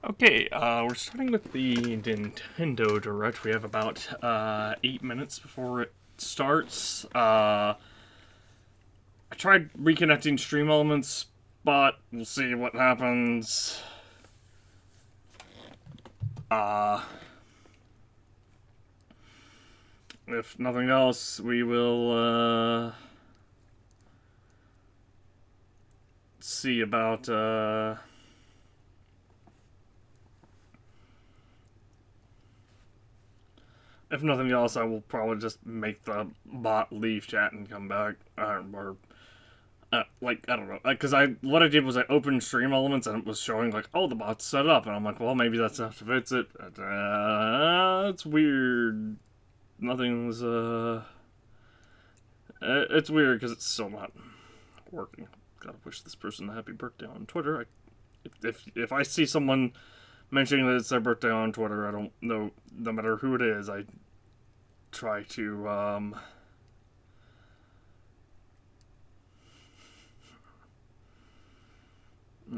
Okay, we're starting with the Nintendo Direct. We have about 8 minutes before it starts. I tried reconnecting Stream Elements, but we'll see what happens. Uh, if nothing else, we will see about if nothing else, I will probably just make the bot leave chat and come back, or like I don't know, because what I did was I opened Stream Elements and it was showing like, oh, the bot's set up, and I'm like, well, maybe that's enough to fix it. It's weird. Nothing's it's weird because it's still not working. Gotta wish this person a happy birthday on Twitter. If I see someone mentioning that it's their birthday on Twitter, I don't know. No matter who it is, I try to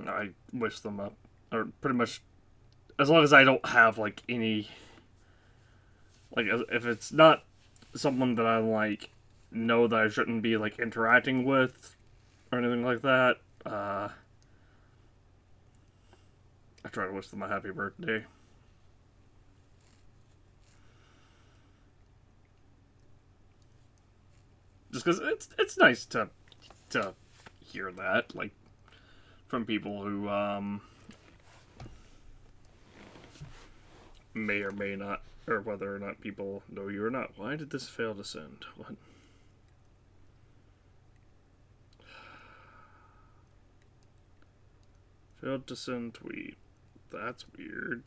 I wish them up, or pretty much as long as I don't have like any, like if it's not someone that I like know that I shouldn't be like interacting with or anything like that. I try to wish them a happy birthday. Just because it's nice to hear that, like, from people who may or may not, or whether or not people know you or not. Why did this fail to send? What? Failed to send tweet. That's weird.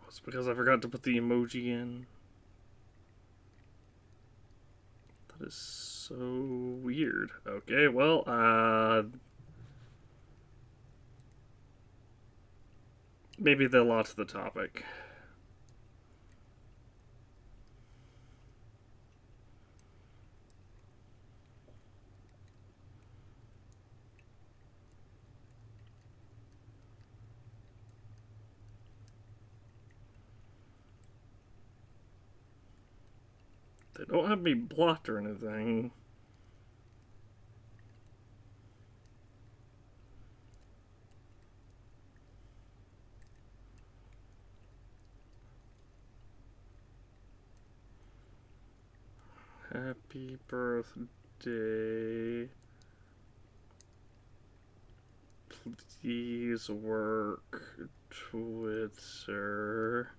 It's because I forgot to put the emoji in. That is so weird. Okay, well, maybe they'll lost the topic. They don't have me blocked or anything. Happy birthday. Please work Twitter.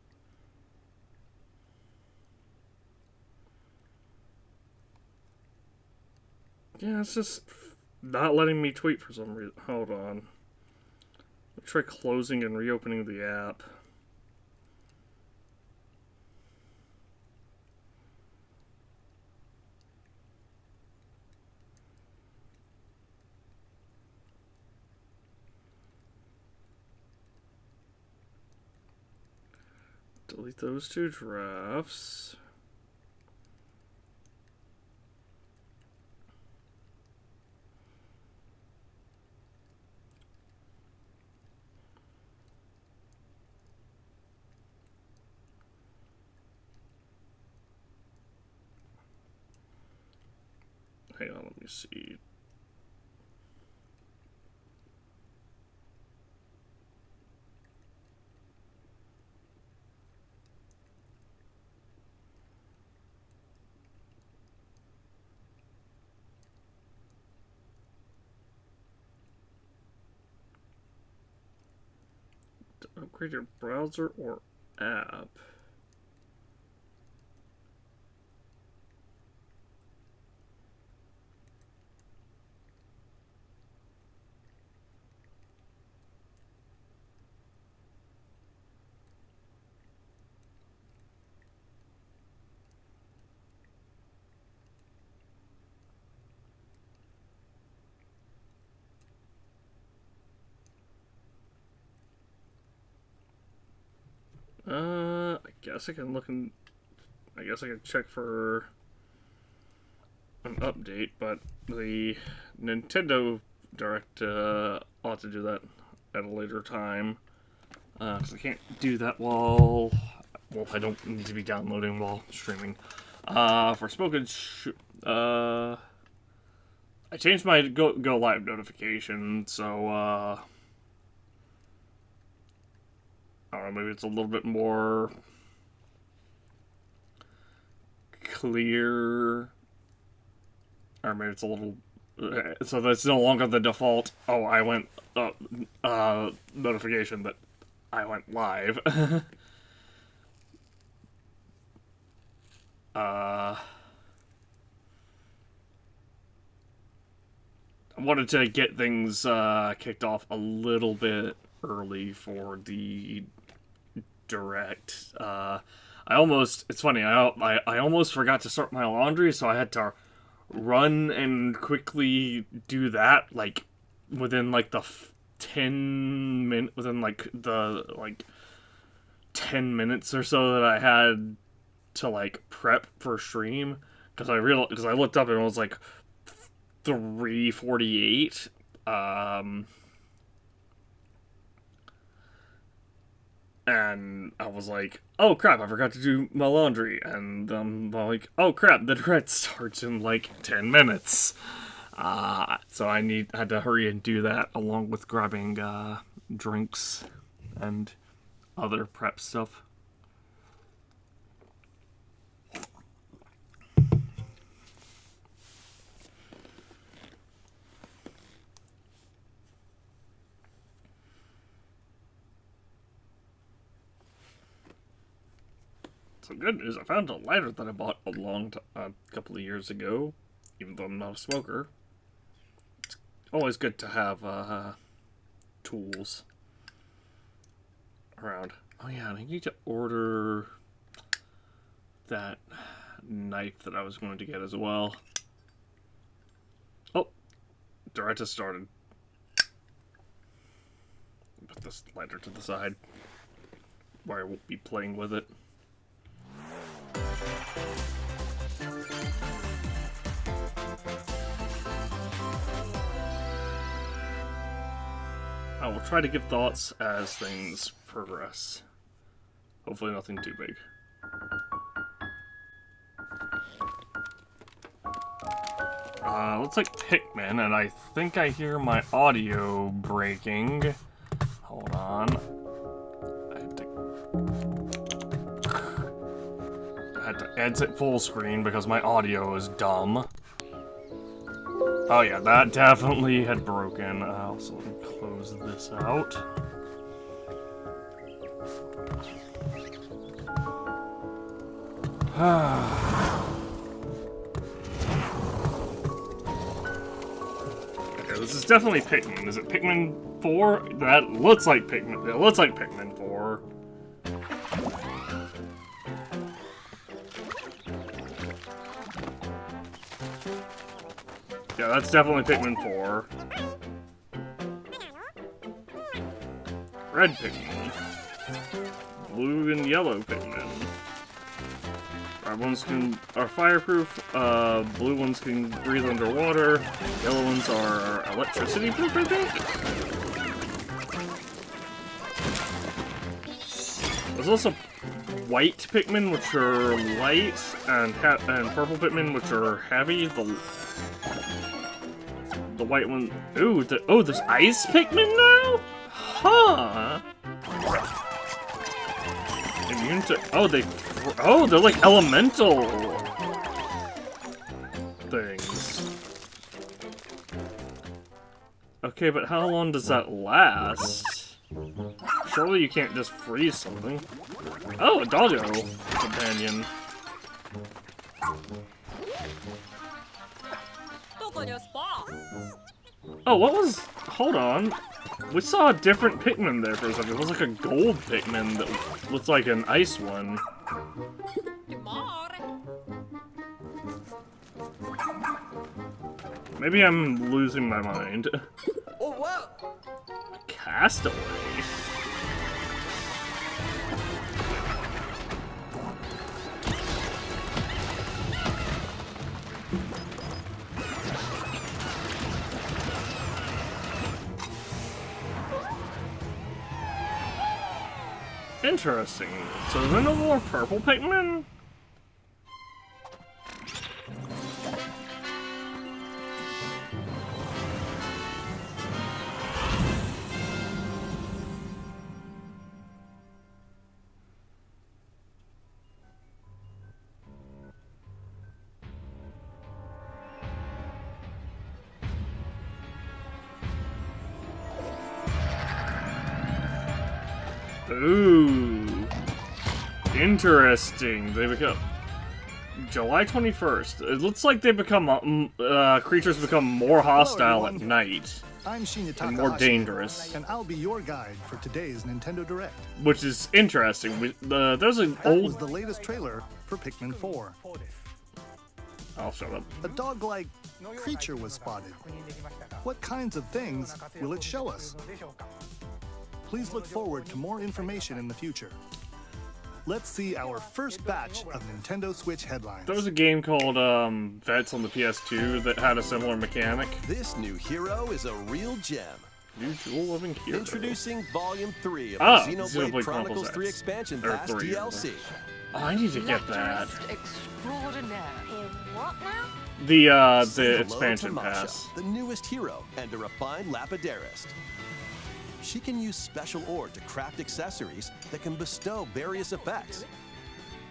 Yeah, it's just not letting me tweet for some reason. Hold on. Let's try closing and reopening the app. Delete those two drafts. Hang on, let me see. To upgrade your browser or app. guess I can look and I guess I can check for an update, but the Nintendo Direct ought to do that at a later time. 'Cause I can't do that while... Well, I don't need to be downloading while streaming. For spoken... I changed my Go Live notification, so, I don't know, maybe it's a little bit more clear, or maybe it's a little, so that's no longer the default, oh, I went, notification that I went live. I wanted to get things kicked off a little bit early for the Direct. It's funny, I almost forgot to start my laundry, so I had to run and quickly do that, like, within, like, the 10 minutes or so that I had to, like, prep for stream, because I looked up and it was, like, 3:48, and I was like, oh crap, I forgot to do my laundry, and I'm like, oh crap, the Direct starts in like 10 minutes, so I had to hurry and do that, along with grabbing, drinks, and other prep stuff. So good news, I found a lighter that I bought a couple of years ago, even though I'm not a smoker. It's always good to have, tools around. Oh yeah, and I need to order that knife that I was going to get as well. Oh, Direct has started. Put this lighter to the side, where I won't be playing with it. I will try to give thoughts as things progress. Hopefully nothing too big. Looks like Pikmin, and I think I hear my audio breaking. Hold on. I had to exit full screen because my audio is dumb. Oh yeah, that definitely had broken. So let me close this out. Okay, this is definitely Pikmin. Is it Pikmin 4? That looks like Pikmin. It looks like Pikmin 4. Yeah, that's definitely Pikmin 4. Red Pikmin. Blue and yellow Pikmin. Red ones are fireproof, blue ones can breathe underwater, yellow ones are electricity proof, I think? There's also white Pikmin, which are light, and purple Pikmin, which are heavy. The white one... Ooh, there's ice Pikmin now? Huh. Immune to... Oh, they're like elemental things. Okay, but how long does that last? Surely you can't just freeze something. Oh, a doggo companion. Oh, what was... Hold on. We saw a different Pikmin there for a second. It was like a gold Pikmin that looks like an ice one. Maybe I'm losing my mind. Castaway. Interesting. So is there no more purple Pikmin? Ooh, interesting. They become July 21st. It looks like they become creatures become more hostile at night. I'm Shinya Takahashi, and more dangerous, and I'll be your guide for today's Nintendo Direct. Which is interesting. There's an That old. was the latest trailer for Pikmin 4. I'll shut up. A dog-like creature was spotted. What kinds of things will it show us? Please look forward to more information in the future. Let's see our first batch of Nintendo Switch headlines. There was a game called Vets on the PS2 that had a similar mechanic. This new hero is a real gem. New jewel-loving hero. Introducing Volume 3 of the Xenoblade Chronicles 3 Expansion Pass DLC. Oh, I need to get that. Extraordinaire. What now? The Say expansion hello to Masha, pass. the newest hero and a refined lapidarist. She can use special ore to craft accessories that can bestow various effects.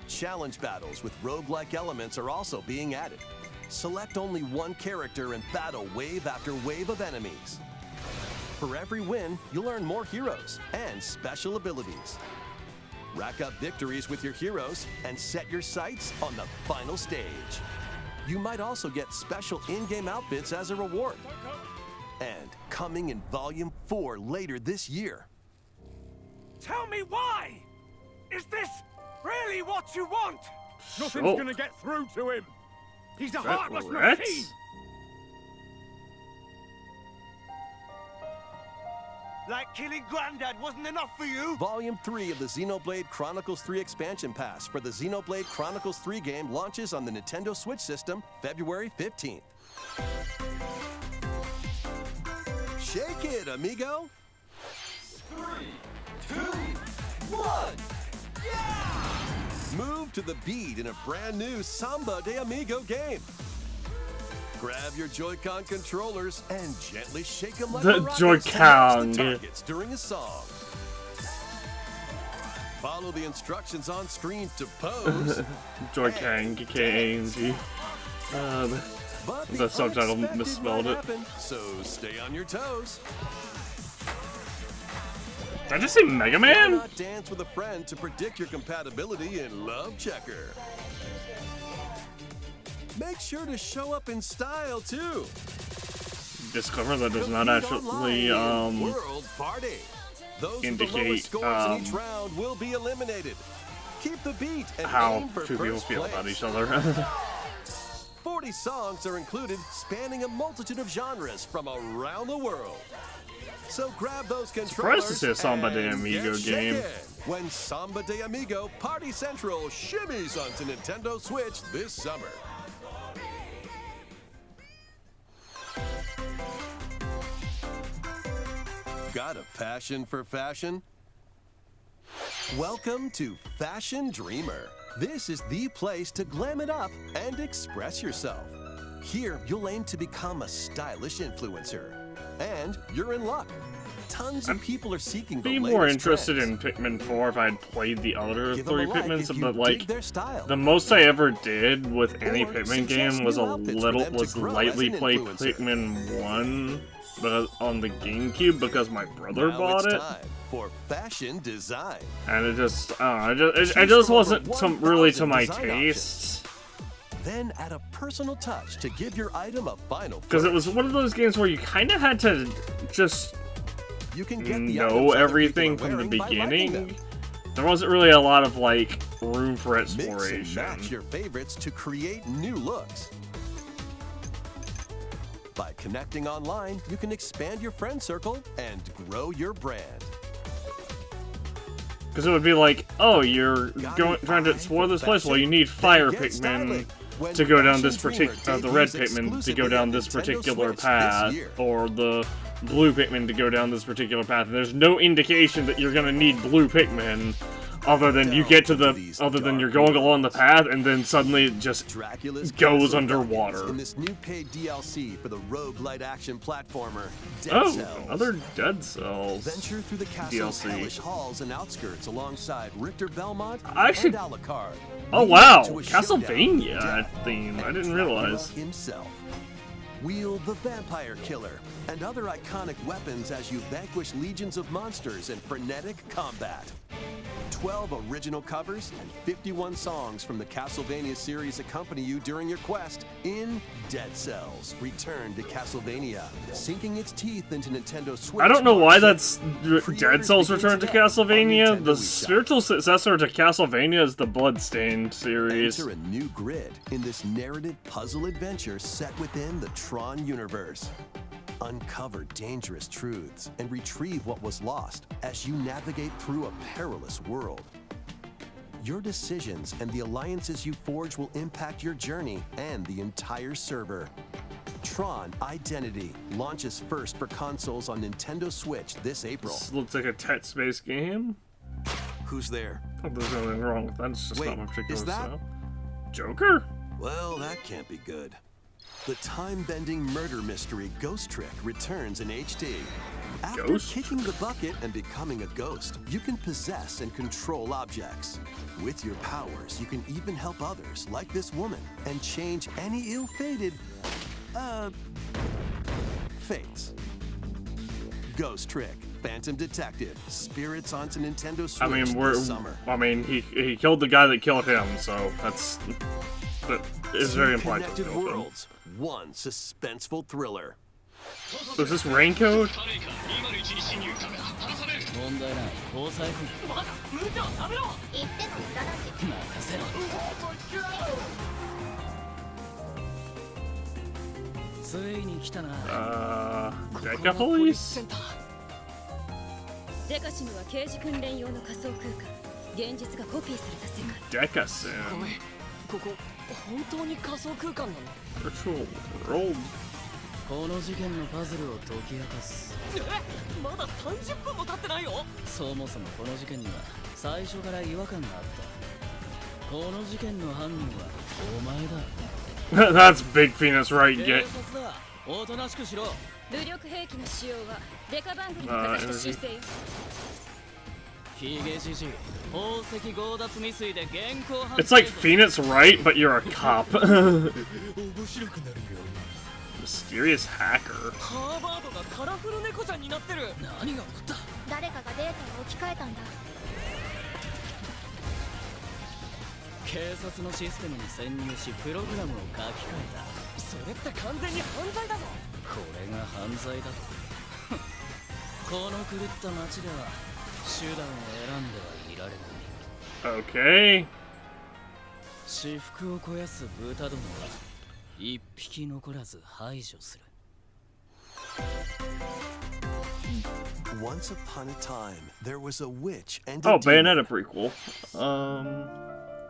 Challenge battles with roguelike elements are also being added. Select only one character and battle wave after wave of enemies. For every win, you'll earn more heroes and special abilities. Rack up victories with your heroes and set your sights on the final stage. You might also get special in-game outfits as a reward. And coming in Volume 4 later this year. Tell me why! Is this really what you want? Nothing's Oh. gonna get through to him! He's a That heartless Rex? machine! Like killing Grandad wasn't enough for you? Volume 3 of the Xenoblade Chronicles 3 Expansion Pass for the Xenoblade Chronicles 3 game launches on the Nintendo Switch system February 15th. Shake it, amigo! 3, 2, 1, yeah! Move to the beat in a brand new Samba de Amigo game. Grab your Joy-Con controllers and gently shake them like The a rocket Joy-Con. to match the targets during a song. Follow the instructions on screen to pose. Joy-Con, K-A-N-G. But The subtitle unexpected misspelled might it. happen, so stay on your toes. Did I just say Mega Why Man? not dance with a friend to predict your compatibility in Love Checker? Make sure to show up in style too. Discover that does not Compete actually online in World Party. Those with the indicate, lowest scores in each round will be eliminated. Keep the beat and how aim for two people first feel place. about each other. 40 songs are included, spanning a multitude of genres from around the world. So grab those controllers Surprised to see a Samba de and Amigo get game. shaken when Samba de Amigo Party Central shimmies onto Nintendo Switch this summer. Got a passion for fashion? Welcome to Fashion Dreamer. This is the place to glam it up and express yourself. Here, you'll aim to become a stylish influencer. And you're in luck. Tons of people are seeking the Be latest more interested trends. in Pikmin 4 if I'd played the other Give 'em three a like Pikmins, if you but dig like their style. the most I ever did with any Or Pikmin suggest game was new outfits for them to grow lightly as an play influencer. Pikmin 1, but on the GameCube because my brother Now bought it's it, time for fashion design. and it just I don't know, it Choose just from wasn't over really to 1,000 my design taste. Then add a personal touch to give your item a final Because it was flourish. one of those games where you kind of had to just You can get the know items other everything people are from the wearing by liking beginning. them. There wasn't really a lot of like room for Mix and exploration. match your favorites to create new looks. By connecting online, you can expand your friend circle and grow your brand. Because it would be like, oh, you're Got going an trying to eye explore for this place. Well, fashion? you need Then fire get Pikmin styling. When to go down this Fashion Dreamer particular, the red debuts Pikmin to go exclusively down on this Nintendo particular Switch this path, year. or the blue Pikmin to go down this particular path. There's no indication that you're gonna need blue Pikmin Other than you get to the, other than you're going along the path and then suddenly it just Dracula's goes Castle underwater. Dungeons in this new paid DLC for the rogue light action platformer, Dead Oh, Cells. another Dead Cells. Venture through the castle's DLC. hellish halls and outskirts alongside Richter Belmont I should- and Alucard. Oh leading wow, to a showdown Castlevania with death theme. I and didn't Dracula realize. himself. Wield the Vampire Killer and other iconic weapons as you vanquish legions of monsters in frenetic combat. 12 original covers and 51 songs from the Castlevania series accompany you during your quest in Dead Cells. Return to Castlevania, sinking its teeth into Nintendo Switch. I don't know why March that's 6th. Dead Cells Pre-orders Return to begin today on Castlevania. Nintendo The eShop. spiritual successor to Castlevania is the Bloodstained series. Enter a new grid in this narrative puzzle adventure set within the Tron universe. Uncover dangerous truths and retrieve what was lost as you navigate through a perilous world. Your decisions and the alliances you forge will impact your journey and the entire server. Tron Identity launches first for consoles on Nintendo Switch this April. This looks like a text-based game. Who's there? Oh, there's nothing wrong with that. It's just Wait, not my particular is that- style. Joker? Well, that can't be good. The time-bending murder mystery Ghost Trick returns in HD. After Ghost kicking the bucket and becoming a ghost, you can possess and control objects. With your powers, you can even help others, like this woman, and change any ill-fated, fates. Ghost Trick, Phantom Detective, Spirits onto Nintendo Switch I mean, this summer. he killed the guy that killed him, so that is very Two implied. to connected kill him. worlds, one suspenseful thriller. Was this Raincoat? 問題ない交際費言っても無駄だし任せろついに来たな Decapolis? デカシムは刑事訓練用の仮想空間現実がコピーされた世界 Decasim. ここ本当に仮想空間なの Virtual world. この事件のパズルを解き明かすまだ30分も経ってないよそもそもこの事件には最初から違和感があったこの事件の犯人はお前だ That's Big Phoenix, right? 警 Get 察だおとなしくしろ武力兵器の使用はデカ番組にかざした申請よヒゲじじい宝石強奪未遂で現行犯 It's like Phoenix, right? But you're a cop. 面白くなるよ Mysterious hacker. ハーバードがカラフル猫ちゃんになってる何が起こった誰かがデータを置き換えたんだ警察のシステムに潜入しプログラムを書き換えたそれって完全に犯罪だぞこれが犯罪だとこの狂った街では手段を選んではいられない Okay. 私腹を肥やす豚どもは一匹残らず排除する Once upon a time, there was a witch and Oh, a demon. Bayonetta prequel.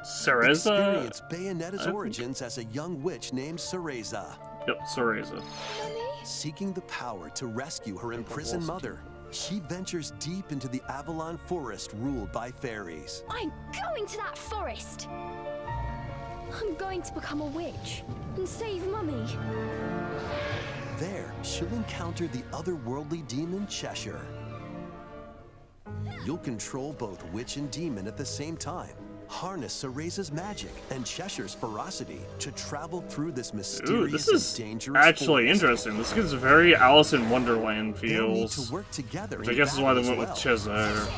Cereza? Experience Bayonetta's origins as a young witch named Cereza, Yep, Cereza. seeking the power to rescue her imprisoned mother. She ventures deep into the Avalon forest ruled by fairies. I'm going to that forest I'm going to become a witch and save Mummy There, she'll encounter the otherworldly demon Cheshire. You'll control both witch and demon at the same time. Harness Cereza's magic and Cheshire's ferocity to travel through this Ooh, mysterious this and is dangerous actually forest. interesting. This gives very Alice in Wonderland They'll need feels. to work together Which I in guess is why they battle went as with well. Cheshire.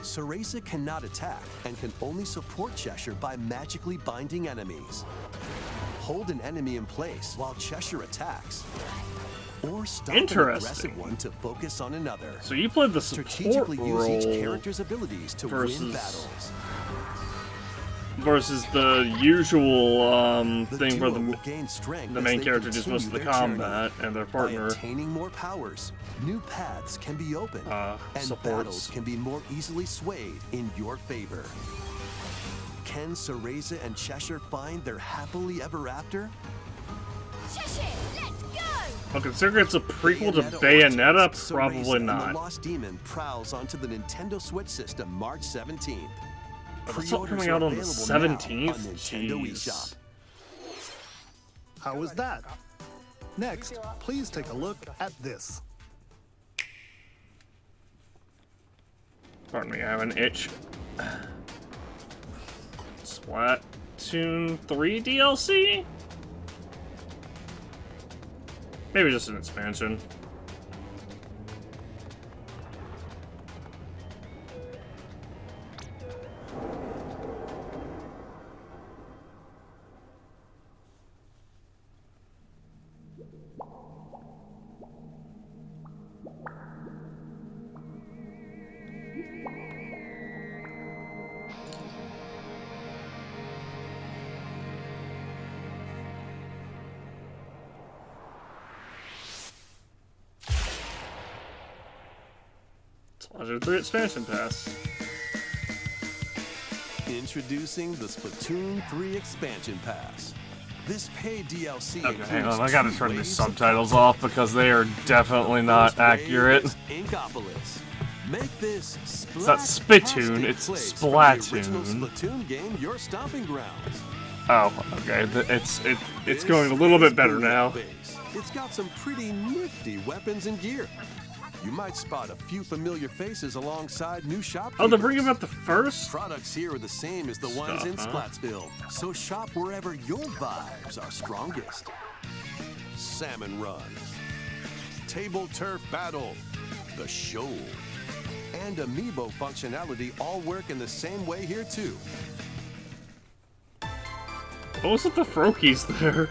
Cereza cannot attack and can only support Cheshire by magically binding enemies. Hold an enemy in place while Cheshire attacks. Or stop an Interesting. aggressive one to focus on another. So you played the support Strategically use each role character's abilities to win versus- battles. versus the usual The thing where duo will gain strength the as main they character just continue most of the their journey. combat and their By partner. attaining more powers, new paths can be opened, and supports. battles can be more easily swayed in your favor. Can Cereza and Cheshire find their happily ever after? Cheshire, let's go Well, considering it's a prequel to Bayonetta, probably Soresa and not. the Lost Demon prowls onto the Nintendo Switch system March 17th. But it's not Pre-orders coming are out on the available now 17th? on Nintendo Jeez. eShop. How was that? Next, please take a look at this. Pardon me, I have an itch. Splatoon 3 DLC? Maybe just an expansion. Splatoon 3 expansion pass. Introducing the Splatoon 3 Expansion Pass. This paid DLC Okay, hang on, I includes gotta 2 turn these waves subtitles off because they are definitely not First wave accurate. is Inkopolis. Make this It's not Spittoon, it's Splatoon. Splatoon. Splatoon game your stomping grounds. Oh, okay. It's going a little bit better now. Base. It's got some pretty nifty weapons and gear. You might spot a few familiar faces alongside new shopkeepers. Oh, they're bringing back the first? Products here are the same as the ones in Splatsville, so shop wherever your vibes are strongest. Salmon Run, Table Turf Battle, The Shoal, and Amiibo functionality all work in the same way here too. What was with the Frokies there?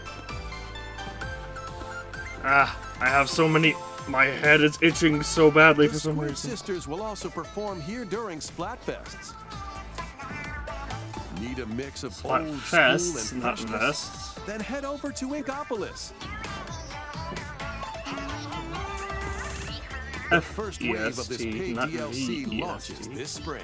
Ah, I have so many. My head is itching so badly The for some Square reason. Sisters will also perform here during Splatfests. Need a mix of old Splatfests, school and not freshness? vests. Then head over to Inkopolis. The first wave of this FEST, paid not DLC VEST. launches this spring.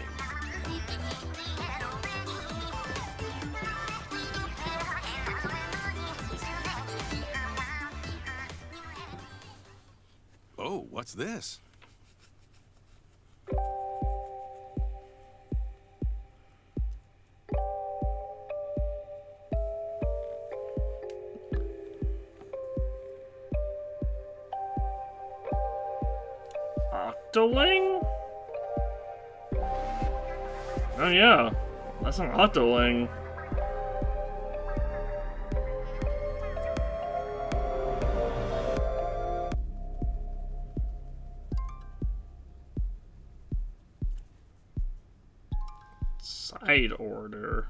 Oh, what's this? Octoling? Oh yeah, that's an Octoling. Side order.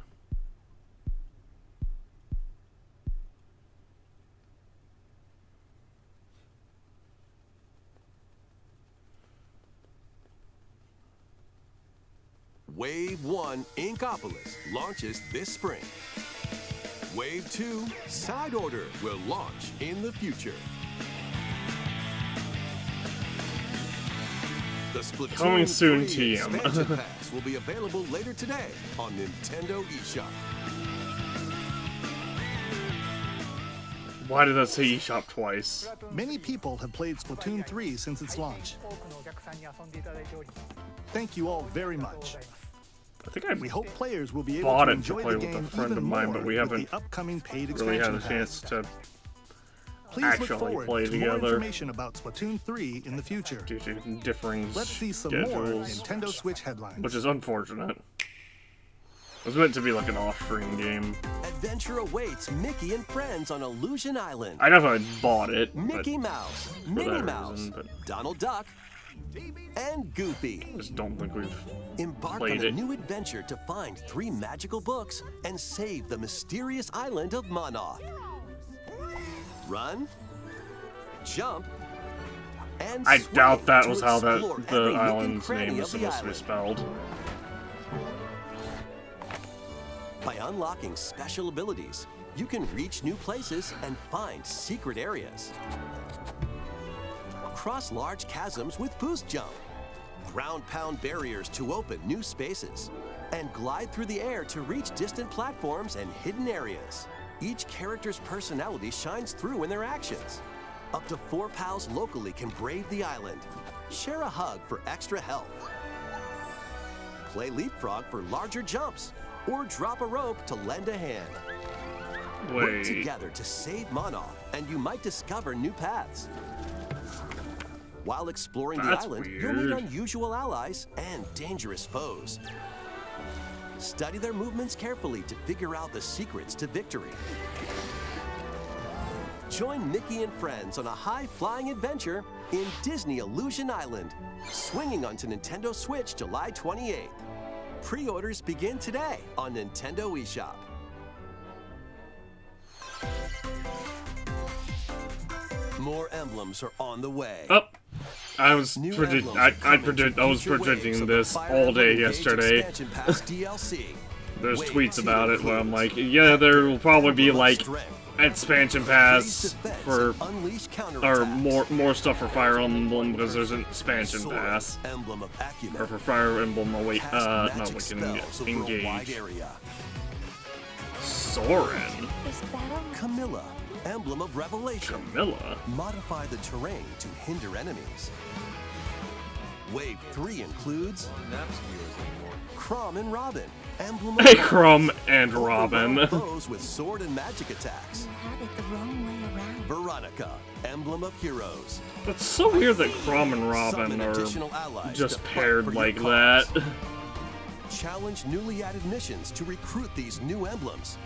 Wave 1 Inkopolis launches this spring. Wave 2 Side Order will launch in the future. The Splatoon Coming soon, 3 TM. Expansion Pass will be available later today on Nintendo eShop. Why did that say eShop twice? Many people have played Splatoon 3 since its launch. Thank you all very much. I think I We hope players will be able bought to it to enjoy play the with a game friend even of mine, more but we with haven't the upcoming paid really had expansion a chance pass. to Please look actually forward play to more together information about Splatoon 3 in the future. due to differing Let's see some more schedules, Nintendo Switch headlines. which is unfortunate. It was meant to be like an off-screen game. Adventure awaits Mickey and friends on Illusion Island. I definitely bought it, but Mickey Mouse, for Minnie that Mouse, reason, but Donald Duck, and Goofy. I just don't think we've Embark played on a it. new adventure to find 3 magical books and save the mysterious island of Monoth. Run, jump, and I swing doubt that to was how that explore the every nook and island's cranny name was of the supposed to be island. spelled. By unlocking special abilities, you can reach new places and find secret areas. Cross large chasms with boost jump. Ground pound barriers to open new spaces. And glide through the air to reach distant platforms and hidden areas. Each character's personality shines through in their actions. Up to 4 pals locally can brave the island. Share a hug for extra health. Play leapfrog for larger jumps. Or drop a rope to lend a hand. Work Wait. together to save Monoth, and you might discover new paths. While exploring the That's island, weird. you'll meet unusual allies and dangerous foes. Study their movements carefully to figure out the secrets to victory. Join Mickey and friends on a high-flying adventure in Disney Illusion Island, swinging onto Nintendo Switch July 28th. Pre-orders begin today on Nintendo eShop. More emblems are on the way. Oh, I was New predicting. emblems are I coming to was future waves predicting of the this Fire all day Emblem Engage yesterday. Expansion Pass DLC. There's Wave tweets 2 about it where I'm includes like, yeah, there will probably be Emblem of like Strength, expansion Increase pass defense for and unleash or counterattacks. more stuff for Fire Emblem because there's an expansion Sword, pass. Emblem of Acumen. Or for Fire Emblem, Cast not magic like spells over a wide Engage. area. Soren, Is battle Camilla, Emblem of Revelation. Camilla. Modify the terrain to hinder enemies. Wave 3 includes Crom and Robin, Emblem of Hey, Light. Crumb and Robin. Overwhelm foes with sword and magic attacks. had it the wrong way around. Veronica, Emblem of Heroes. That's so weird that Crumb and Robin Summon are additional allies just to fight paired for your like cause. that. Challenge newly added missions to recruit these new emblems.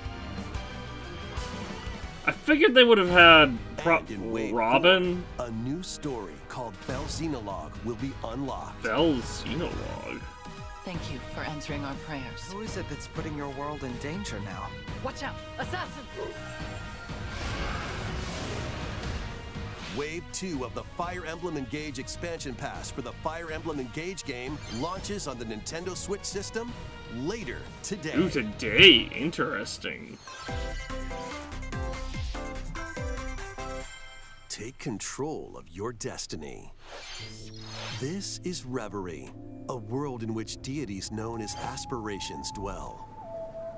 I figured they would have had And in Wave Robin. 4, a new story called Bell Xenologue will be unlocked. Bell's Xenologue. Thank you for answering our prayers. Who is it that's putting your world in danger now? Watch out! Assassin! Wave 2 of the Fire Emblem Engage expansion pass for the Fire Emblem Engage game launches on the Nintendo Switch system later today. Ooh, today. Interesting. Take control of your destiny. This is Reverie, a world in which deities known as aspirations dwell.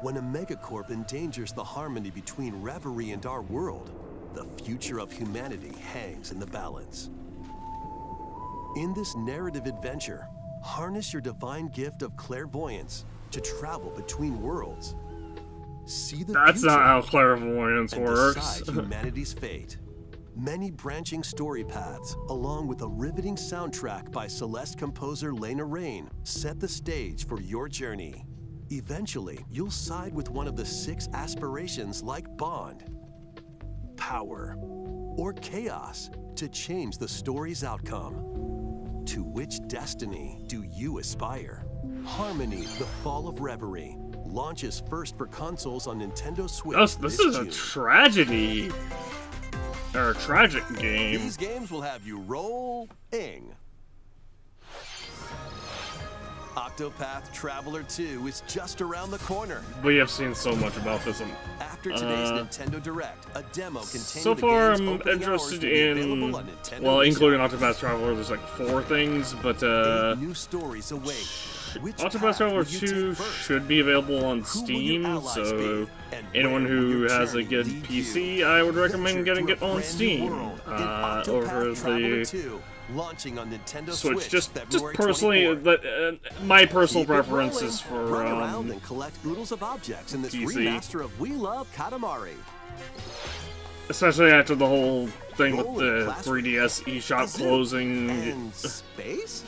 When a megacorp endangers the harmony between Reverie and our world, the future of humanity hangs in the balance. In this narrative adventure, harness your divine gift of clairvoyance to travel between worlds. See the That's future not how clairvoyance and works. decide humanity's fate. Many branching story paths, along with a riveting soundtrack by Celeste composer Lena Raine, set the stage for your journey. Eventually, you'll side with one of the 6 aspirations like Bond, Power, or Chaos to change the story's outcome. To which destiny do you aspire? Harmony, The Fall of Reverie, launches first for consoles on Nintendo Switch This is a June. tragedy. Or a tragic game. These games will have you roll-ing. Octopath Traveler 2 is just around the corner. We have seen so much about this. After today's Nintendo Direct, a demo containing So the far, game's I'm opening hours interested will be in, available on Nintendo well, eShop. including Octopath Traveler, there's like 4 things, but 8 new stories await. Which Octopath path Traveler will you 2 take first? should be available on Who will your Steam, allies so be? And anyone where will who your has a journey good lead PC, you? I would recommend Venture getting through it a on brand new Steam world in over Octopath Traveler the 2, launching on Nintendo Switch. Just February personally, 24th. my personal Keep it preference rolling. is for Run around and collect oodles of objects in this PC. remaster of We Love Katamari. especially after the whole thing with Rolling the class 3DS eShop Zoo closing. and space.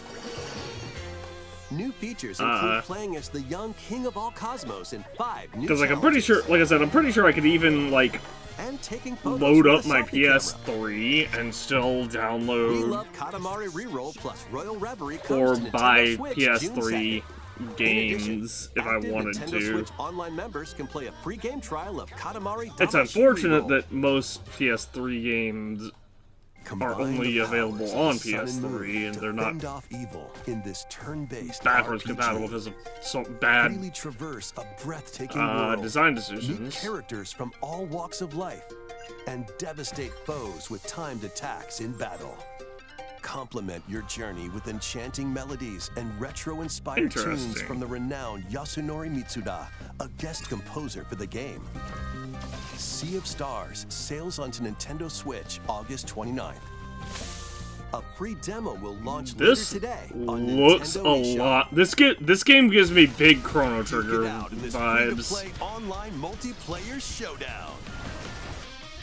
New features include playing as the young king of all cosmos in 5 new Because like I'm pretty sure, like I said, I'm pretty sure I could even like and taking photos load with up a my selfie camera. PS3 and still We download Love Katamari Reroll plus Royal Reverie comes or to Nintendo buy Switch June PS3 2nd. games if I Active wanted Nintendo to. Switch Online members can play a free game trial of Katamari It's Damacy unfortunate Reroll. that most PS3 games are only available on PS3 and they're not fend off evil in this turn-based backwards RPG. compatible because of so bad Freely traverse a breathtaking world. design Meet decisions. characters from all walks of life and devastate foes with timed attacks in battle. Complement your journey with enchanting melodies and retro-inspired tunes Interesting. from the renowned Yasunori Mitsuda, a guest composer for the game. Sea of Stars sails onto Nintendo Switch August 29th. A free demo will launch later today on looks Nintendo a eShop. lot. This game gives me big Chrono Duke Trigger it out in this vibes. free-to-play online multiplayer showdown.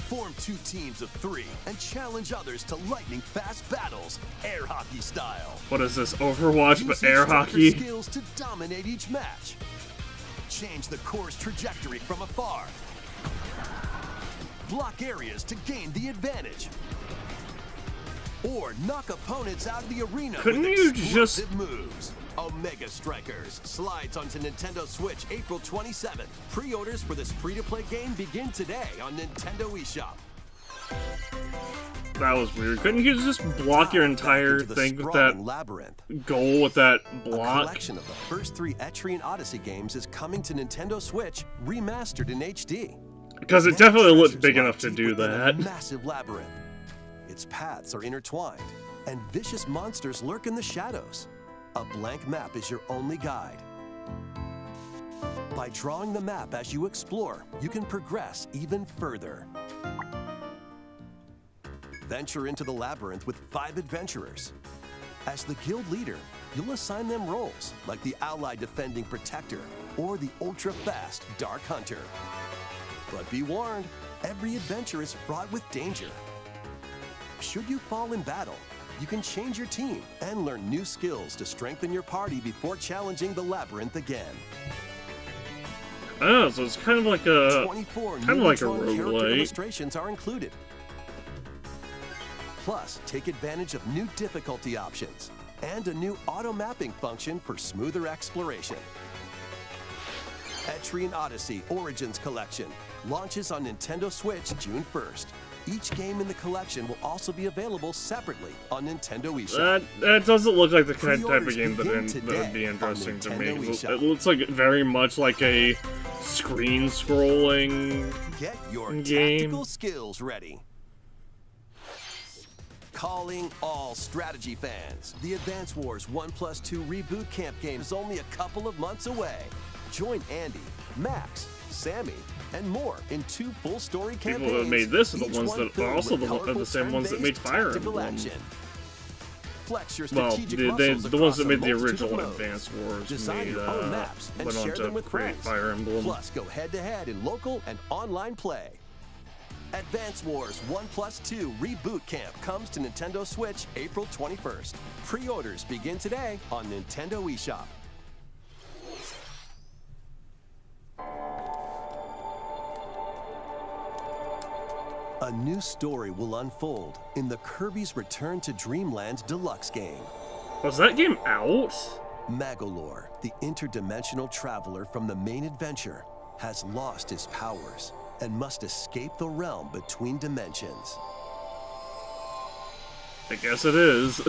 Form 2 teams of 3 and challenge others to lightning-fast battles, air hockey style. What is this, Overwatch Use but your air striker hockey? skills to dominate each match. Change the course trajectory from afar. Block areas to gain the advantage. Or knock opponents out of the arena Couldn't with you explosive moves. Omega Strikers slides onto Nintendo Switch April 27th. Pre-orders for this free-to-play game begin today on Nintendo eShop. That was weird. Couldn't you just block your entire thing with that labyrinth? goal with that A block? collection of the first 3 Etrian Odyssey games is coming to Nintendo Switch, remastered in HD. Because it Magic definitely looked treasures big lie enough to deep do within a that. massive labyrinth. Its paths are intertwined, and vicious monsters lurk in the shadows. A blank map is your only guide. By drawing the map as you explore, you can progress even further. Venture into the labyrinth with 5 adventurers. As the guild leader, you'll assign them roles, like the ally defending protector or the ultra-fast dark hunter. But be warned, every adventure is fraught with danger. Should you fall in battle, you can change your team and learn new skills to strengthen your party before challenging the labyrinth again. Oh, so it's kind of like a 24 kind of newly like a drawn character roguelite. illustrations are included. Plus, take advantage of new difficulty options and a new auto mapping function for smoother exploration. Etrian Odyssey Origins Collection launches on Nintendo Switch June 1st. Each game in the collection will also be available separately on Nintendo eShop. That doesn't look like the kind of type of Pre-orders game that begin would today be on interesting to me. Nintendo eShop. It looks like very much like a screen-scrolling Get your game. tactical skills ready. Calling all strategy fans. The Advance Wars 1+2 Reboot Camp game is only a couple of months away. Join Andy, Max, Sammy, and more in 2 full-story campaigns. People that made this are the each ones one that are filled also with the same ones that made colorful Fire tactical Emblem. action. Flex your Well, strategic the muscles ones across that a made the multitude of original modes. Advance Wars Design your own maps and went on share to them with create friends. Fire Emblem. Plus, go head-to-head in local and online play. Advance Wars 1+2 Reboot Camp comes to Nintendo Switch April 21st. Pre-orders begin today on Nintendo eShop. A new story will unfold in the Kirby's Return to Dreamland Deluxe game. Was that game out? Magolor, the interdimensional traveler from the main adventure, has lost his powers and must escape the realm between dimensions. I guess it is.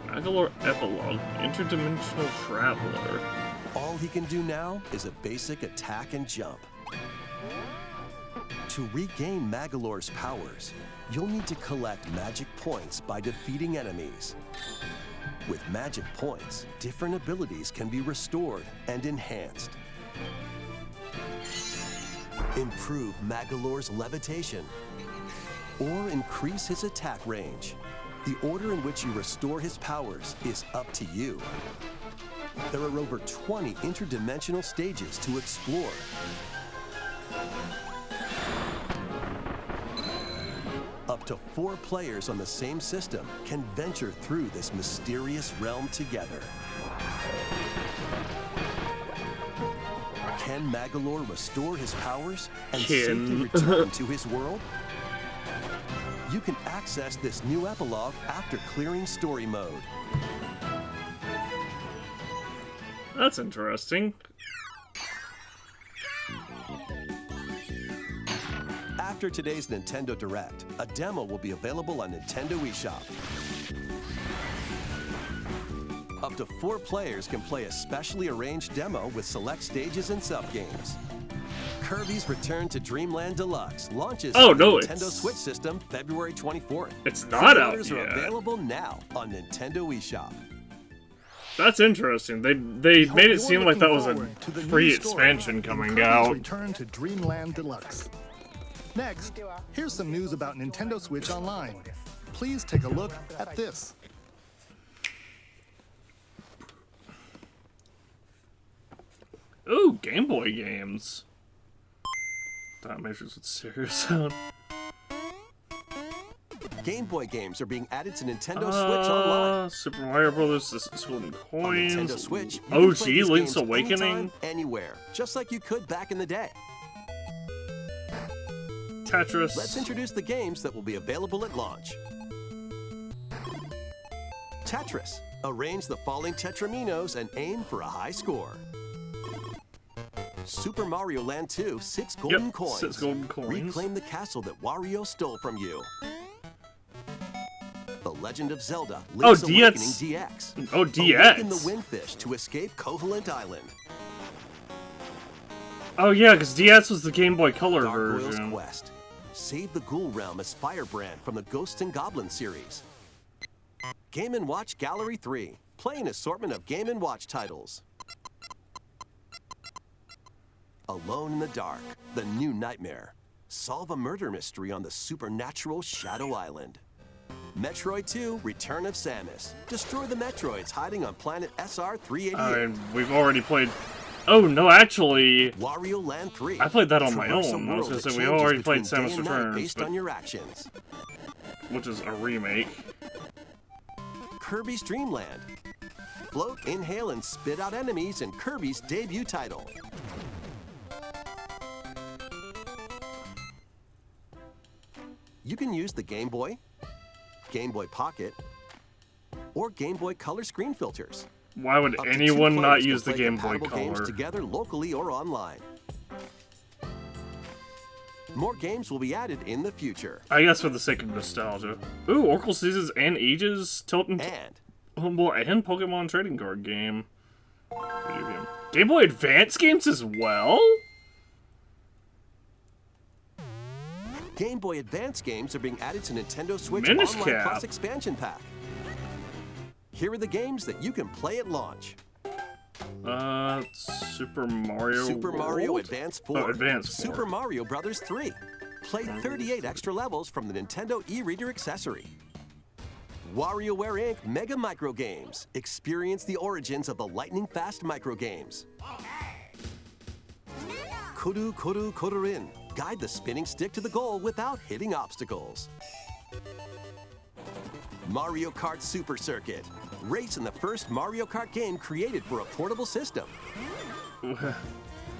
Magolor Epilogue, Interdimensional Traveler. All he can do now is a basic attack and jump. To regain Magolor's powers, you'll need to collect magic points by defeating enemies. With magic points, different abilities can be restored and enhanced. Improve Magolor's levitation, or increase his attack range. The order in which you restore his powers is up to you. There are over 20 interdimensional stages to explore. Up to 4 players on the same system can venture through this mysterious realm together. Can Magolor restore his powers and safely return to his world? You can access this new epilogue after clearing story mode. That's interesting. After today's Nintendo Direct, a demo will be available on Nintendo eShop. Up to 4 players can play a specially arranged demo with select stages and sub-games. Kirby's Return to Dreamland Deluxe launches on the Nintendo Switch system February 24th. It's not out Pre-orders yet. are available now on Nintendo eShop. That's interesting. They made it seem like that was a free expansion coming out. Return to Dreamland Deluxe. Next, here's some news about Nintendo Switch Online. Please take a look at this. Ooh, Game Boy games. That measures with serious sound. Game Boy games are being added to Nintendo Switch Online. Super Mario Brothers, this is Golden Coins. On Nintendo Switch, you OG can play these Link's games Awakening. anytime, anywhere, just like you could back in the day. Tetris. Let's introduce the games that will be available at launch. Tetris. Arrange the falling tetraminos and aim for a high score. Super Mario Land 2, 6 golden coins. 6 golden coins. Reclaim the castle that Wario stole from you. The Legend of Zelda, Link's Awakening DX. Oh, DX. Awaken the Windfish to escape Koholint Island. Oh yeah, because DX was the Game Boy Color Gargoyle's version. Quest. Save the Ghoul Realm as Firebrand from the Ghosts and Goblins series. Game & Watch Gallery 3. Play an assortment of Game & Watch titles. Alone in the Dark, The New Nightmare. Solve a murder mystery on the supernatural Shadow Island. Metroid 2, Return of Samus. Destroy the Metroids hiding on planet SR-388. I mean, we've already played... Oh, no, actually... Wario Land 3. I played that on my Traverse a own. I was world going to say, that we changes already played between day Samus and night Returns, based on your actions. which is a remake. Kirby's Dream Land. Float, inhale, and spit out enemies in Kirby's debut title. You can use the Game Boy, Game Boy Pocket, or Game Boy Color screen filters. Why would Up to anyone 2 not players use can the play Game Boy compatible games Color? together locally or online. More games will be added in the future. I guess for the sake of nostalgia. Ooh, Oracle Seasons and Ages, Tilton... and Pokemon trading card game. Video game. Game Boy Advance games as well? Game Boy Advance games are being added to Nintendo Switch Minish Online Cap. Plus Expansion Pack. Here are the games that you can play at launch. Super Mario Super Mario World? Advance 4. Oh, Advance 4. Super Mario Brothers 3. Play 38 extra levels from the Nintendo e-reader accessory. WarioWare Inc. Mega Micro Games. Experience the origins of the lightning-fast micro games. Kuru Kuru Kururin. Guide the spinning stick to the goal without hitting obstacles. Mario Kart Super Circuit. Race in the first Mario Kart game created for a portable system.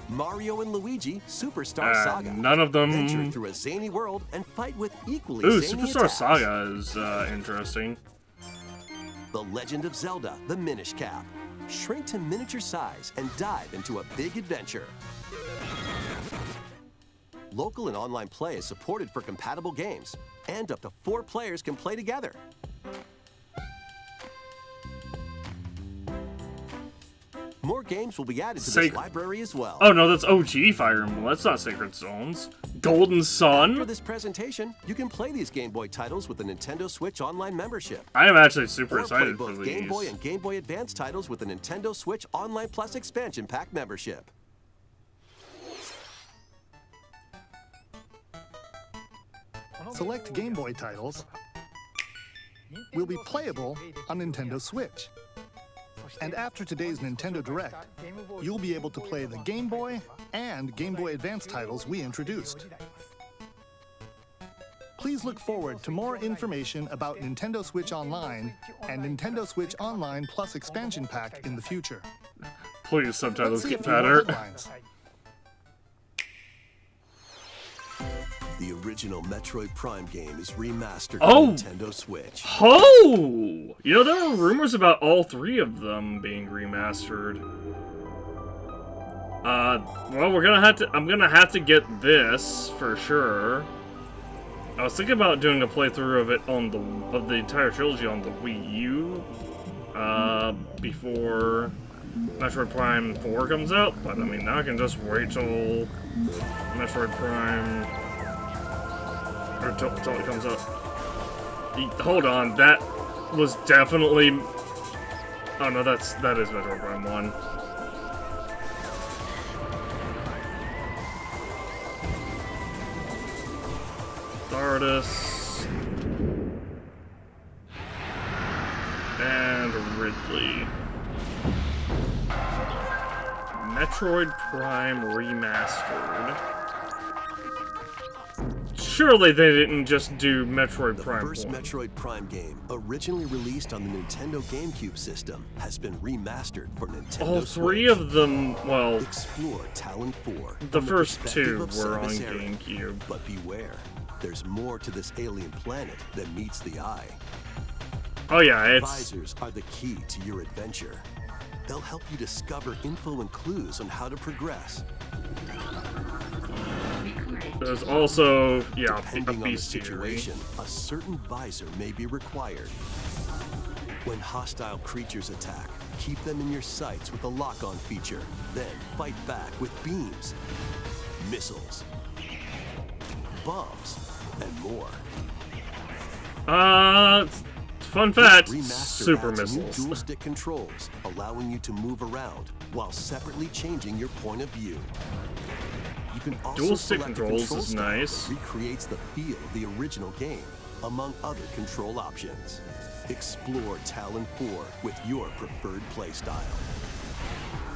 Mario and Luigi Superstar Saga. None of them... Venture through a zany world and fight with equally Ooh, zany Superstar attacks. Saga is interesting. The Legend of Zelda, the Minish Cap. Shrink to miniature size and dive into a big adventure. Local and online play is supported for compatible games, and up to 4 players can play together. More games will be added to this library as well. Oh no, that's OG Fire Emblem. That's not Sacred Stones. Golden Sun. After this presentation, you can play these Game Boy titles with the Nintendo Switch Online membership. I am actually super Or play excited for both these. Game Boy and Game Boy Advance titles with the Nintendo Switch Online Plus Expansion Pack membership. Select Game Boy titles will be playable on Nintendo Switch. And after today's Nintendo Direct, you'll be able to play the Game Boy and Game Boy Advance titles we introduced. Please look forward to more information about Nintendo Switch Online and Nintendo Switch Online Plus Expansion Pack in the future. Please, subtitles Let's see a get few more better. headlines. The original Metroid Prime game is remastered Oh! on Nintendo Switch. Oh! You know, there were rumors about all 3 of them being remastered. Well, I'm gonna have to get this for sure. I was thinking about doing a playthrough of it of the entire trilogy on the Wii U, before Metroid Prime 4 comes out, but I mean, now I can just wait till Metroid Prime, or till it comes out. Hold on, that was definitely Oh no, that is Metroid Prime 1. Stardust. And Ridley. Metroid Prime Remastered. Surely they didn't just do Metroid Prime 1. The first Metroid Prime game, originally released on the Nintendo GameCube system, has been remastered for Nintendo All Switch. three of them, well, Explore Talon 4. the first perspective two of were on Samus Aran. GameCube. But beware, there's more to this alien planet than meets the eye. Oh yeah, it's... Visors are the key to your adventure. They'll help you discover info and clues on how to progress. There's also, yeah, a Depending on the beast situation, a certain visor may be required. When hostile creatures attack, keep them in your sights with a lock-on feature. Then fight back with beams, missiles, bombs, and more. Fun fact, This remaster super adds new missiles. dual-stick controls, allowing you to move around while separately changing your point of view. You can also Dual-stick select a controls control is style nice. that recreates the feel of the original game, among other control options. Explore Talon 4 with your preferred playstyle.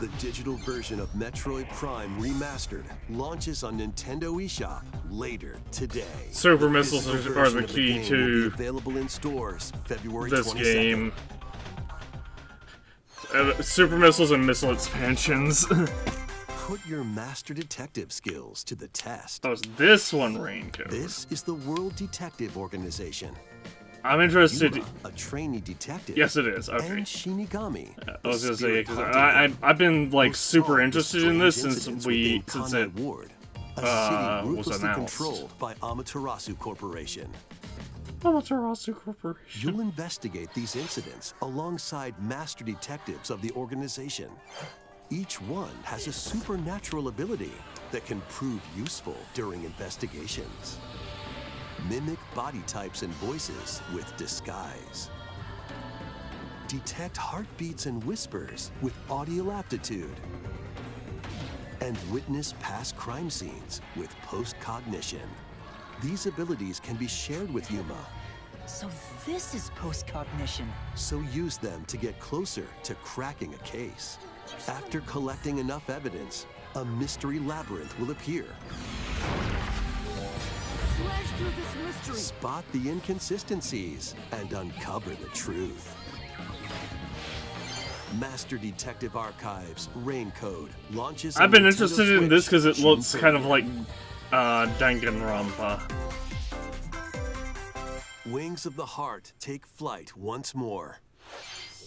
The digital version of Metroid Prime Remastered launches on Nintendo eShop later today. Super The missiles physical are version the of key game will to be available in stores February this 22nd. game. Super missiles and missile expansions. Put your master detective skills to the test. Oh, is this one Raincoat? This is the World Detective Organization. I'm interested. Yuma, a trainee detective. Yes, it is. Okay. And Shinigami. I was the gonna say, spirit because hunting I've been like will super solve the interested in this strange since incidents within it Kanai Ward, a city was ruthlessly announced. controlled by Amaterasu Corporation. Amaterasu Corporation. You'll investigate these incidents alongside master detectives of the organization. Each one has a supernatural ability that can prove useful during investigations. Mimic body types and voices with disguise. Detect heartbeats and whispers with audio aptitude. And witness past crime scenes with post-cognition. These abilities can be shared with Yuma, So this is post-cognition. so use them to get closer to cracking a case. After collecting enough evidence, a mystery labyrinth will appear. Slash through this mystery. Spot the inconsistencies and uncover the truth. Master Detective Archives Raincode launches. I've on been Nintendo interested in this Switch because it June looks kind of 30th. like Danganronpa. Wings of the Heart take flight once more.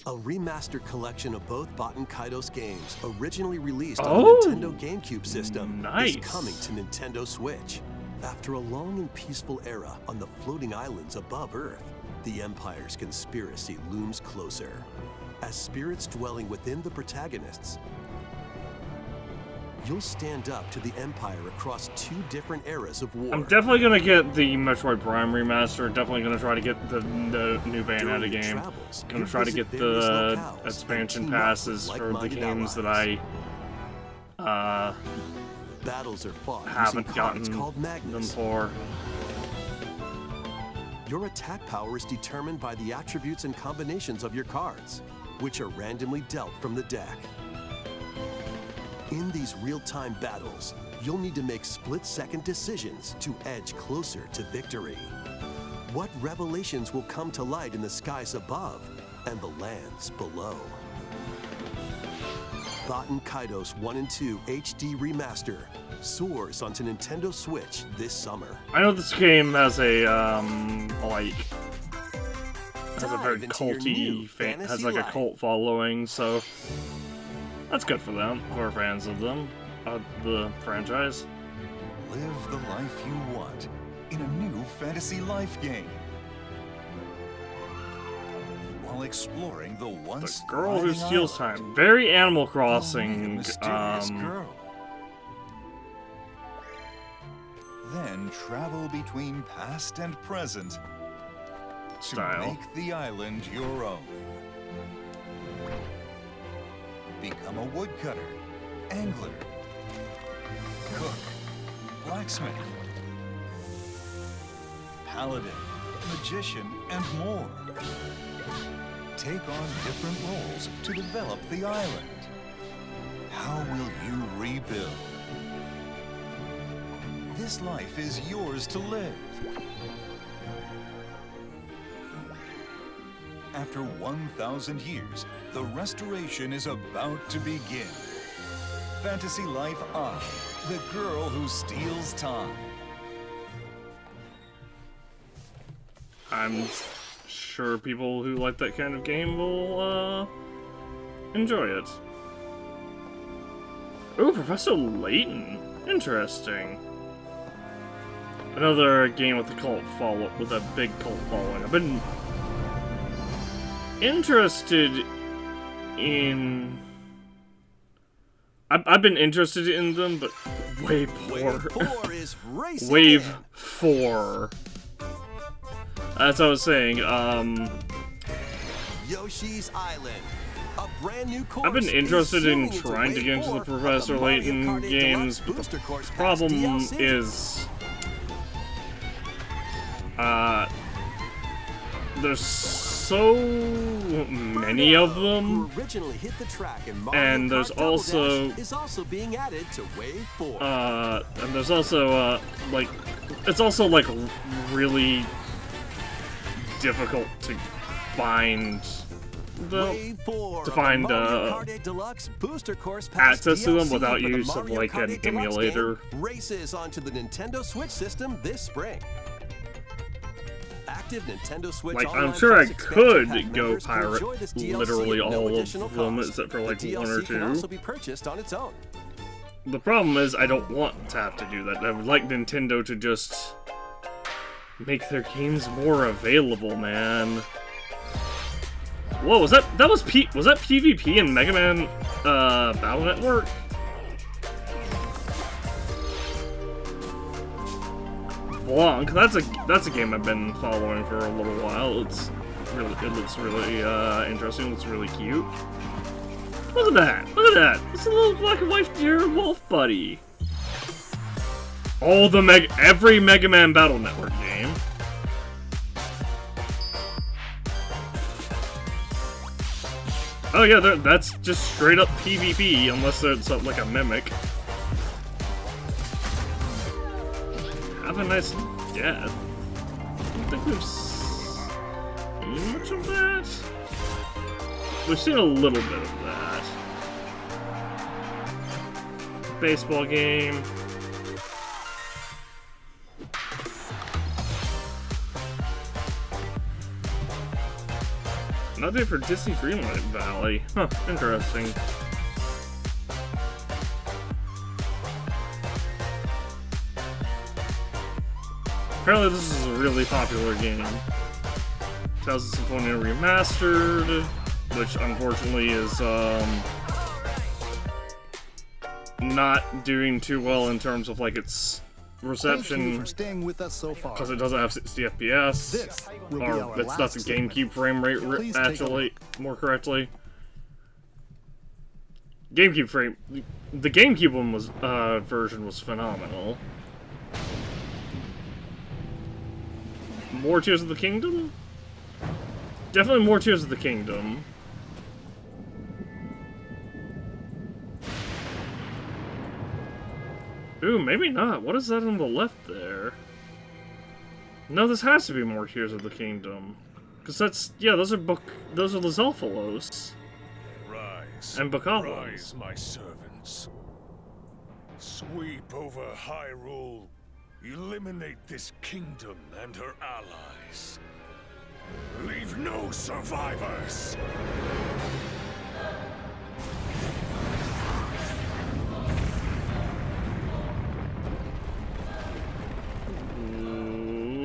A remastered collection of both Baten Kaitos games, originally released on Oh, the Nintendo GameCube system, nice. is coming to Nintendo Switch. After a long and peaceful era on the floating islands above Earth, the Empire's conspiracy looms closer. As spirits dwelling within the protagonists, you'll stand up to the Empire across two different eras of war. I'm definitely gonna get the Metroid Prime remaster. Definitely gonna try to get the new Bayonetta During your game. travels, Gonna you'll try to visit get various the locales expansion and team up with passes for the like-minded games that allies. I Battles are fought using haven't cards gotten called them magnets. for. Your attack power is determined by the attributes and combinations of your cards, which are randomly dealt from the deck. In these real-time battles, you'll need to make split-second decisions to edge closer to victory. What revelations will come to light in the skies above and the lands below? Baten Kaitos 1 and 2 HD Remaster soars onto Nintendo Switch this summer. I know this game has a like has a very Dive into your new culty fan, has fantasy like a life. cult following, so that's good for them, for fans of them, the franchise. Live the life you want in a new fantasy life game. While exploring the once The Girl Who thriving Steals island. Time, very Animal Meet a Crossing. mysterious girl. Then travel between past and present Style. to make the island your own. Become a woodcutter, angler, cook, blacksmith, paladin, magician, and more. Take on different roles to develop the island. How will you rebuild? This life is yours to live. After 1,000 years, the restoration is about to begin. Fantasy Life I, the girl who steals time. I'm sure people who like that kind of game will, enjoy it. Ooh, Professor Layton. Interesting. Another game with a cult follow with a big cult following. I've been interested in... I've been interested in them, but way poor. Wave 4 is racing Wave in. 4. As I was saying, Yoshi's Island. A brand new course. I've been interested in is zooming trying to get into the Wave 4 Professor of the Mario Layton Kart 8 games, Deluxe but Booster Course the Pass problem DLC. is, there's so many of them, who originally hit the track in Mario and there's Kart Double also, Dash is also being added to Wave 4. and there's also, like, it's also, like, really difficult to find Wave 4 to find Mario Kart 8 Deluxe Booster Course Pass access to them DLC without for the use of Mario like Kart an 8 Deluxe emulator. game races onto the Nintendo Switch system this spring. Active Nintendo Switch Like, Online I'm sure I Plus expansion could pack go members can pirate enjoy this DLC literally at no all additional of them cost. except for like The one or DLC can also two. be purchased on its own. The problem is I don't want to have to do that. I would like Nintendo to just make their games more available, man. Whoa, was that was that PvP in Mega Man Battle Network? Blanc, that's a game I've been following for a little while. It looks really interesting. Looks really cute. Look at that! Look at that! It's a little black and white deer wolf buddy. Every Mega Man Battle Network game. Oh yeah, that's just straight up PvP, unless there's something like a mimic. Have a nice death. I don't think we've seen much of that. We've seen a little bit of that. Baseball game. An update for Disney Dreamlight Valley. Huh, interesting. Apparently this is a really popular game. 2000 Symphonia Remastered, which unfortunately is not doing too well in terms of like its reception. Thank you for staying with us so far. Because it doesn't have 60 FPS. This will be or our that's last a segment. GameCube frame rate, Please take a actually, more correctly. GameCube frame. The GameCube one was version was phenomenal. More Tears of the Kingdom? Definitely more Tears of the Kingdom. Ooh, maybe not. What is that on the left there? No, this has to be more Tears of the Kingdom. Because that's... yeah, those are the Zelphalos. Rise. And Bokoblins. Rise, my servants. Sweep over Hyrule. Eliminate this kingdom and her allies. Leave no survivors.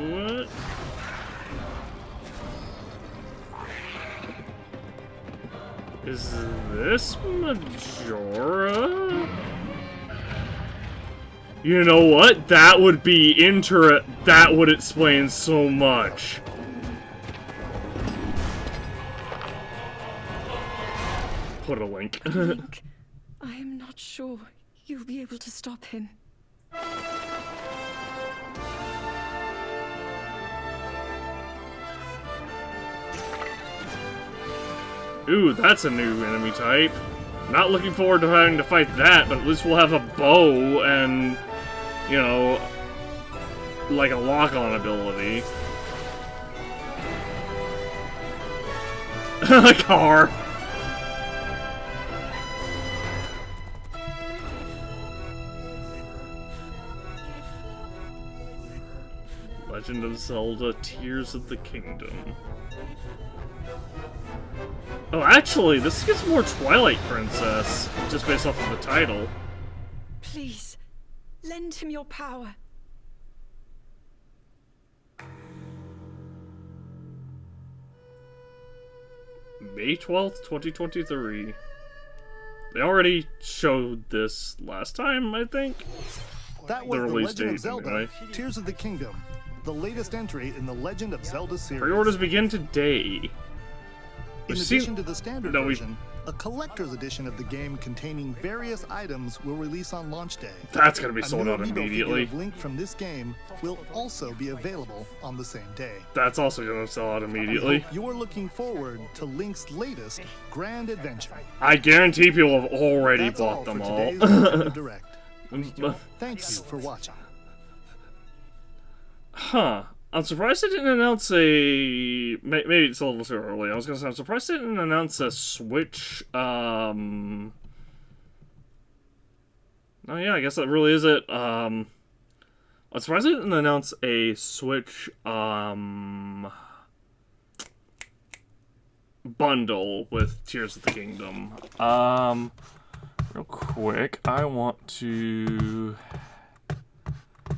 What? Is this Majora? You know what? That would be that would explain so much. put a link. Link, I am not sure you'll be able to stop him. Ooh, that's a new enemy type. Not looking forward to having to fight that, but at least we'll have a bow and, you know, like a lock-on ability. A car. Legend of Zelda: Tears of the Kingdom. Oh, actually, this gets more Twilight Princess, just based off of the title. Please, lend him your power. May 12th, 2023. They already showed this last time, I think. That was The Legend of Zelda, anyway. Tears of the Kingdom, the latest entry in the Legend of Zelda series. Pre-orders begin today. In addition to the standard version, a collector's edition of the game containing various items will release on launch day. That's gonna be sold out A new amiibo immediately. figure of Link from this game will also be available on the same day. That's also gonna sell out immediately. You're looking forward to Link's latest grand adventure. I guarantee people have already That's bought them for all. today's Nintendo Direct. Thank you for watching. Huh. I'm surprised they didn't announce a... Maybe it's a little too early. I was gonna say, I'm surprised they didn't announce a Switch, Oh yeah, I guess that really is it. I'm surprised they didn't announce a Switch, bundle with Tears of the Kingdom. Real quick, I want to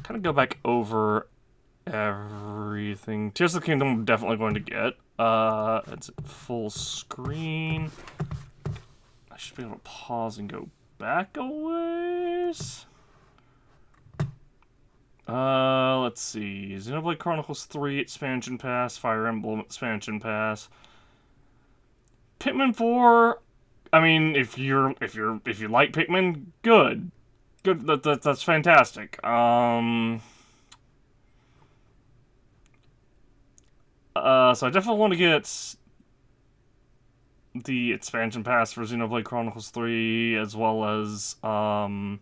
kind of go back over everything. Tears of the Kingdom I'm definitely going to get. It's full screen. I should be able to pause and go back a ways. Let's see. Xenoblade Chronicles 3 expansion pass, Fire Emblem expansion pass. Pikmin 4, I mean, if you like Pikmin, good. That's fantastic. So I definitely want to get the expansion pass for Xenoblade Chronicles 3, as well as, Fire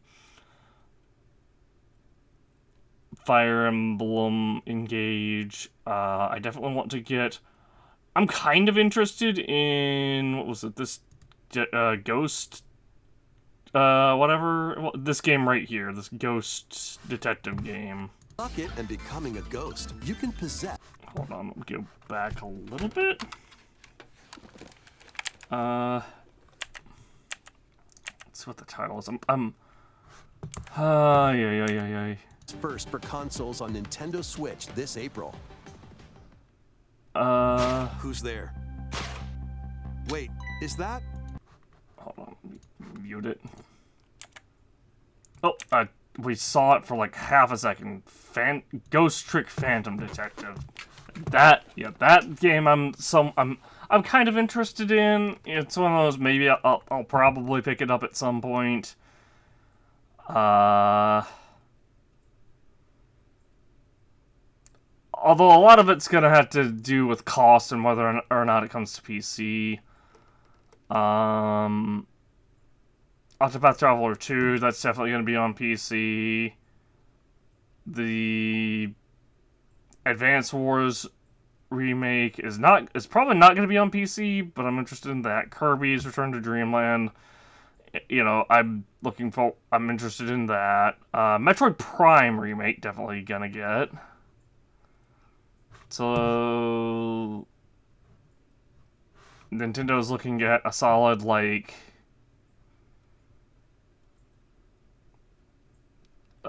Emblem Engage. I definitely want to get... I'm kind of interested in... What was it? This... Ghost... whatever... This game right here. This Ghost Detective game. Bucket and becoming a ghost. You can possess... Hold on, let me go back a little bit. Let's see what the title is. Yeah. First for consoles on Nintendo Switch this April. Who's there? Wait, is that? Hold on, let me mute it. Oh, we saw it for like half a second. Ghost Trick Phantom Detective. That game I'm kind of interested in. It's one of those, maybe I'll probably pick it up at some point. Although a lot of it's gonna have to do with cost and whether or not it comes to PC. Octopath Traveler 2, that's definitely gonna be on PC. The Advance Wars remake is probably not going to be on PC, but I'm interested in that. Kirby's Return to Dreamland, you know, I'm interested in that. Metroid Prime remake, definitely gonna get. So Nintendo's looking at a solid, like,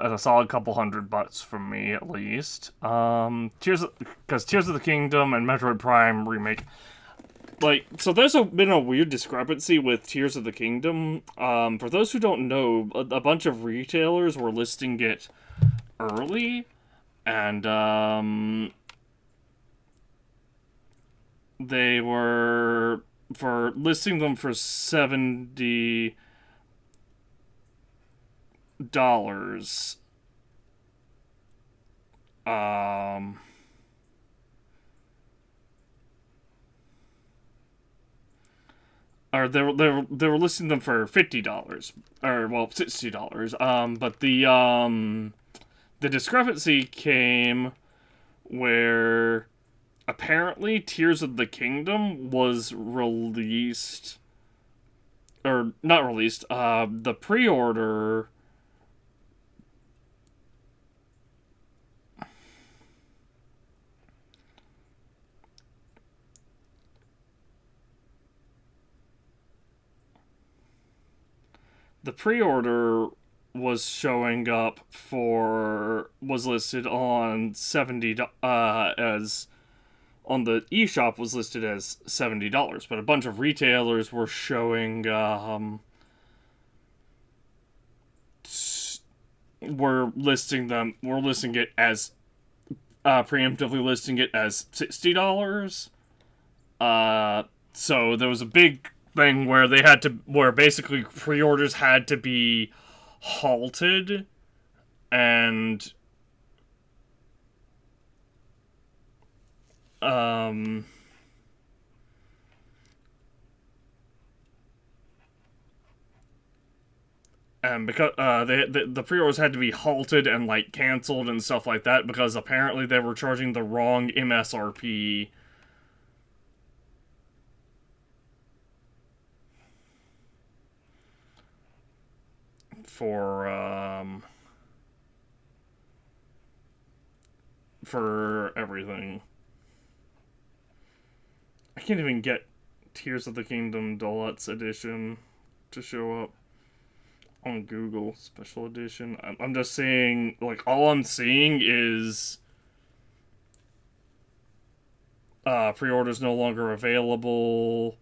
at a solid couple $100 from me, at least. Tears of the Kingdom and Metroid Prime remake. Like, so there's been a weird discrepancy with Tears of the Kingdom. For those who don't know, a bunch of retailers were listing it early, and, they were for listing them for $70. Or they were listing them for $50, or well, $60. But the discrepancy came where apparently Tears of the Kingdom was released, or not released. The pre-order. The pre-order was showing up was listed on as on the eShop was listed as $70, but a bunch of retailers were showing were listing it as preemptively listing it as $60. So there was a big thing where where basically pre-orders had to be halted, and because the pre-orders had to be halted and like canceled and stuff like that because apparently they were charging the wrong MSRP. For everything. I can't even get Tears of the Kingdom Deluxe Edition to show up on Google Special Edition. I'm just saying, like, all I'm seeing is pre-orders no longer available.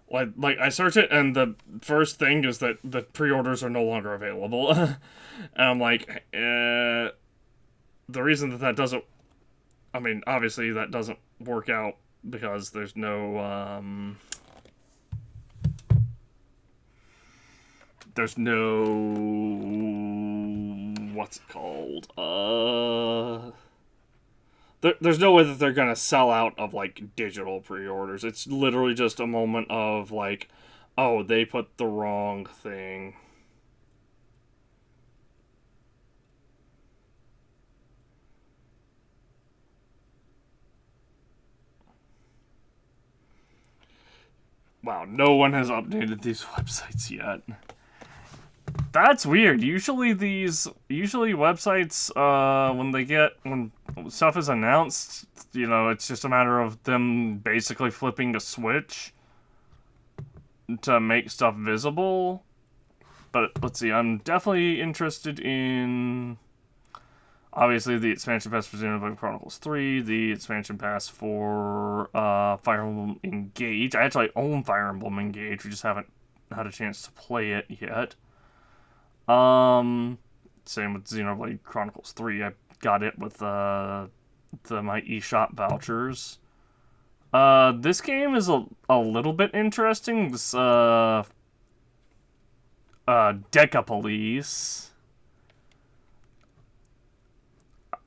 Like I search it, and the first thing is that the pre-orders are no longer available. And I'm like, the reason that doesn't... I mean, obviously that doesn't work out because there's no, there's no... What's it called? There's no way that they're gonna sell out of, like, digital pre-orders. It's literally just a moment of, like, oh, they put the wrong thing. Wow, no one has updated these websites yet. That's weird. Usually websites, when stuff is announced, you know, it's just a matter of them basically flipping a switch to make stuff visible. But let's see, I'm definitely interested in, obviously, the expansion pass for Xenoblade Chronicles 3, the expansion pass for Fire Emblem Engage. I actually own Fire Emblem Engage, we just haven't had a chance to play it yet. Same with Xenoblade Chronicles 3. I got it with my eShop vouchers. This game is a little bit interesting. This Deca Police.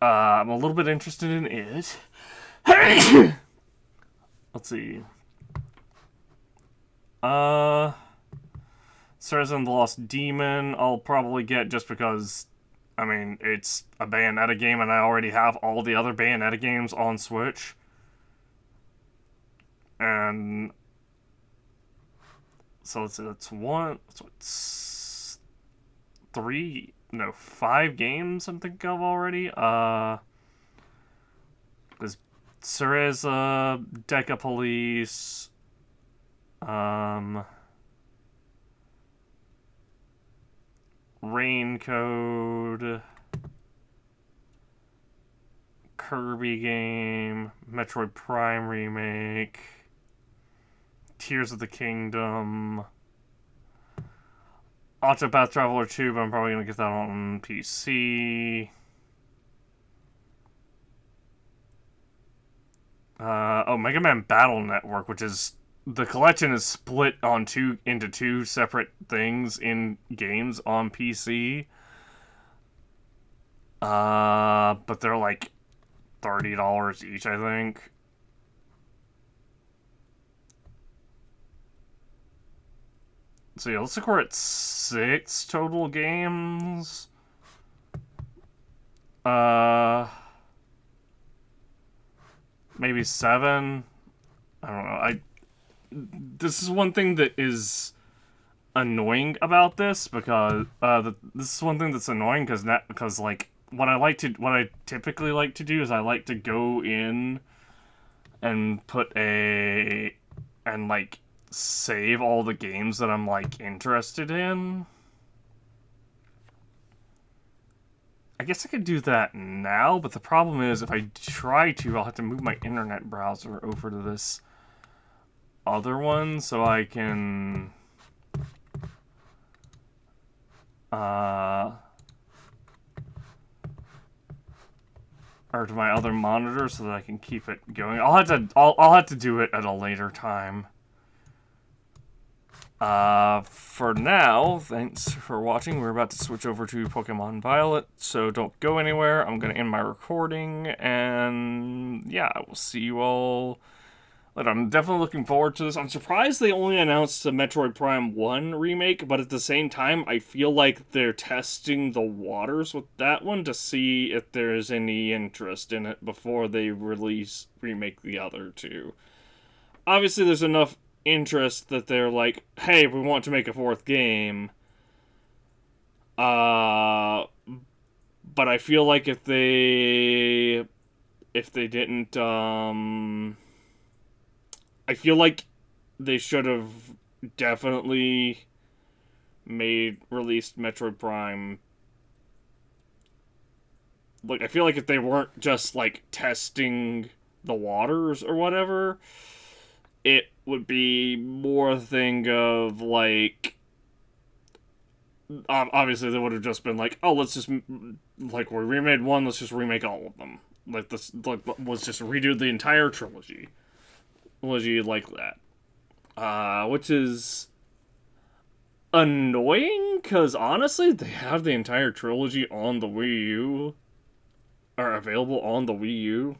I'm a little bit interested in it. Let's see. Sarah's and the Lost Demon, I'll probably get just because, I mean, it's a Bayonetta game and I already have all the other Bayonetta games on Switch. And so it's 5 games I think of already. There's Cereza, Deca Police, Raincode, Kirby game, Metroid Prime Remake, Tears of the Kingdom, Octopath Traveler 2, but I'm probably going to get that on PC. Mega Man Battle Network, which is the collection is split into two separate things in games on PC. But they're like $30 each, I think. So yeah, let's look, we're at 6 total games. Maybe 7. I don't know. This is one thing that is annoying about this, because this is one thing that's annoying because like what I typically like to do is I like to go in and like save all the games that I'm like interested in. I guess I could do that now, but the problem is if I try to, I'll have to move my internet browser over to this other one so I can or to my other monitor so that I can keep it going. I'll have to do it at a later time. For now, thanks for watching. We're about to switch over to Pokemon Violet, so don't go anywhere. I'm gonna end my recording, and yeah, I will see you all later. I'm definitely looking forward to this. I'm surprised they only announced the Metroid Prime 1 remake, but at the same time, I feel like they're testing the waters with that one to see if there's any interest in it before they remake the other two. Obviously, there's enough interest that they're like, hey, we want to make a 4th game. But I feel like if they didn't, I feel like they should have definitely released Metroid Prime. Like, I feel like if they weren't just, like, testing the waters or whatever, it would be more a thing of, like, obviously they would have just been like, oh, let's just, like, we remade 1, let's just remake all of them. Like, let's just redo the entire trilogy like that. Which is annoying, because honestly, they have the entire trilogy on the Wii U, or available on the Wii U.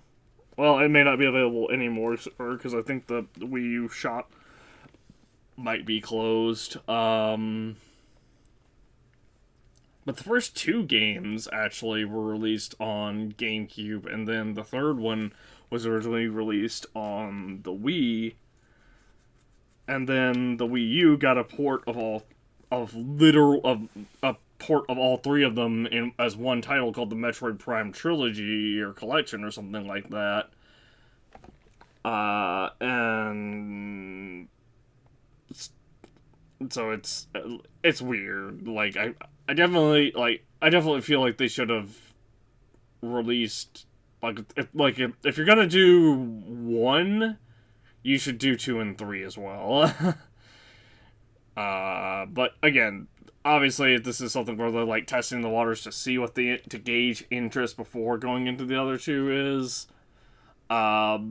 Well, it may not be available anymore, because I think the Wii U shop might be closed. But the first 2 games actually were released on GameCube, and then the third one was originally released on the Wii. And then the Wii U got a port of all 3 of them as one title called the Metroid Prime Trilogy or Collection or something like that. And so it's weird. Like I definitely feel like they should have released if you're gonna do 1, you should do 2 and 3 as well. But again, obviously, this is something where they're like testing the waters to see to gauge interest before going into the other 2 is. But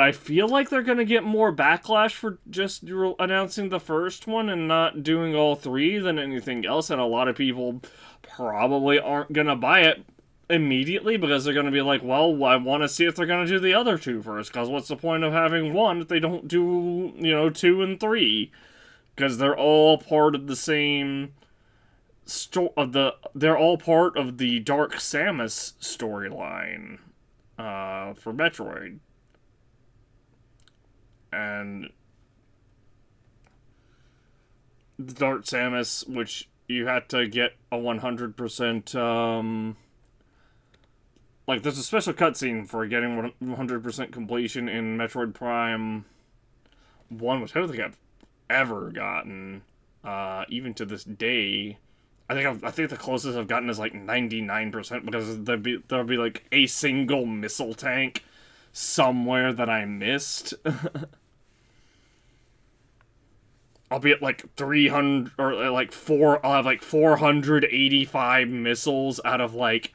I feel like they're gonna get more backlash for just announcing the first one and not doing all 3 than anything else, and a lot of people probably aren't gonna buy it immediately because they're gonna be like, well, I want to see if they're gonna do the other 2 first, because what's the point of having 1 if they don't do, 2 and 3? Because they're all part of the same they're all part of the Dark Samus storyline for Metroid. And the Dark Samus, which you had to get a 100%, like, there's a special cutscene for getting 100% completion in Metroid Prime 1, which I don't think I've ever gotten, even to this day. I think the closest I've gotten is, like, 99%, because there'll be, like, a single missile tank somewhere that I missed. I'll be at like 300 or like I'll have like 485 missiles out of like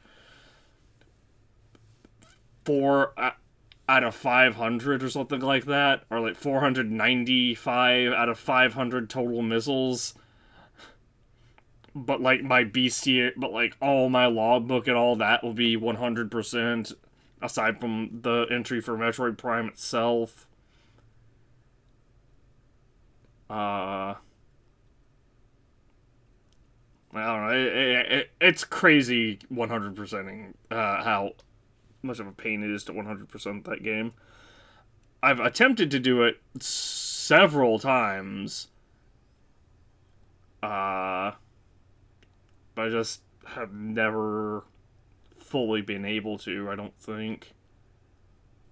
out of 500 or something like that, or like 495 out of 500 total missiles. But like my bestiary, but like all my logbook and all that will be 100%, aside from the entry for Metroid Prime itself. I don't know. It's crazy 100%ing how much of a pain it is to 100% that game. I've attempted to do it several times. But I just have never fully been able to, I don't think.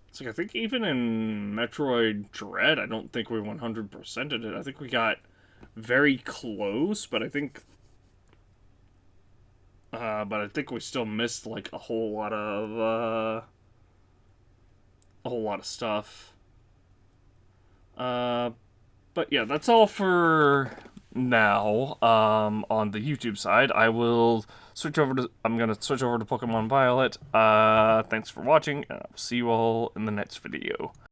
It's like, I think even in Metroid Dread, I don't think we 100%ed it. I think we got very close, but I think we still missed like a whole lot of stuff. But yeah, that's all for now. On the YouTube side, I'm gonna switch over to Pokemon Violet. Thanks for watching, and I'll see you all in the next video.